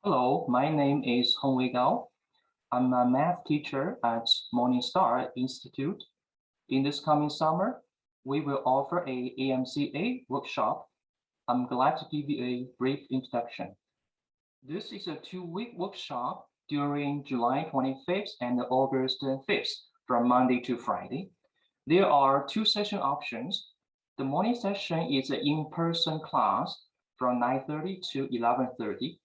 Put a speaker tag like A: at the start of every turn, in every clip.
A: Hello, my name is Hongwei Gao. I'm a math teacher at Morningstar Institute. In this coming summer, we will offer a AMC8 workshop. I'm glad to give you a brief introduction. This is a 2-week workshop during July 25th and August 5th, from Monday to Friday. There are 2 session options. The morning session is an in-person class from 9:30 to 11:30.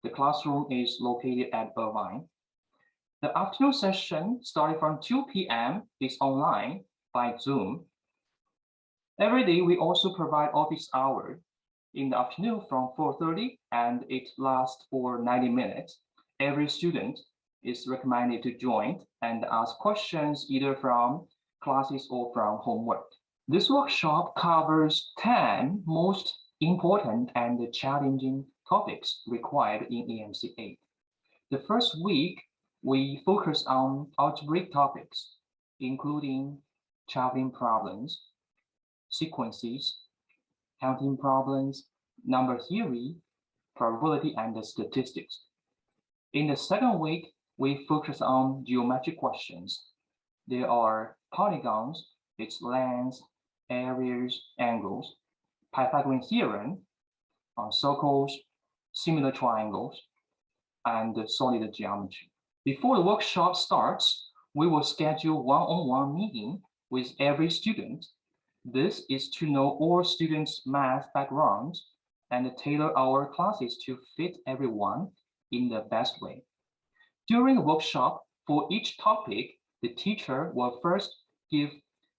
A: The classroom is located at Irvine. The afternoon session, starting from 2 p.m., is online by Zoom. Every day, we also provide office hours in the afternoon from 4:30, and it lasts for 90 minutes. Every student is recommended to join and ask questions either from classes or from homework. This workshop covers 10 most important and challenging topics required in AMC8. The first week, we focus on algebraic topics, including traveling problems, sequences, counting problems, number theory, probability, and statistics. In the second week, we focus on geometric questions. There are polygons, its lengths, areas, angles, Pythagorean theorem, circles, similar triangles, and solid geometry. Before the workshop starts, we will schedule one-on-one meeting with every student. This is to know all students' math backgrounds and tailor our classes to fit everyone in the best way. During the workshop, for each topic, the teacher will first give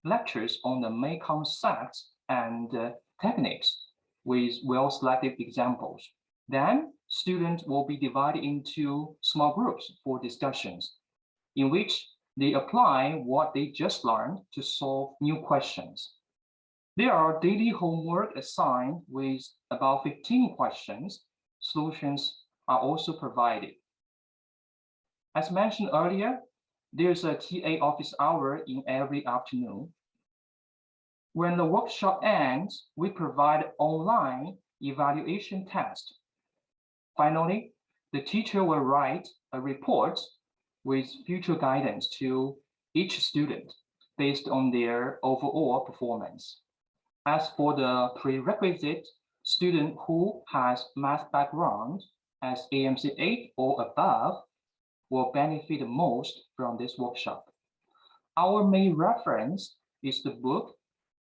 A: lectures on the main concepts and techniques with well-selected examples. Then, students will be divided into small groups for discussions, in which they apply what they just learned to solve new questions. There are daily homework assigned with about 15 questions. Solutions are also provided. As mentioned earlier, there's a TA office hour in every afternoon. When the workshop ends, we provide online evaluation test. Finally, the teacher will write a report with future guidance to each student based on their overall performance. As for the prerequisite, student who has math background as AMC8 or above will benefit the most from this workshop. Our main reference is the book,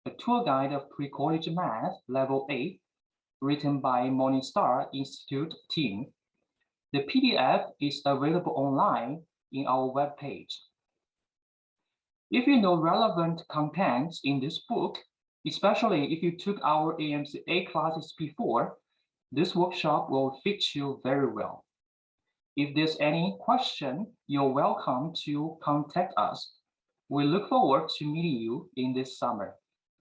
A: A Tour Guide of Pre-College Math, Level 8, written by Morningstar Institute team. The PDF is available online in our webpage. If you know relevant contents in this book, especially if you took our AMC8 classes before, this workshop will fit you very well. If there's any question, you're welcome to contact us. We look forward to meeting you in this summer.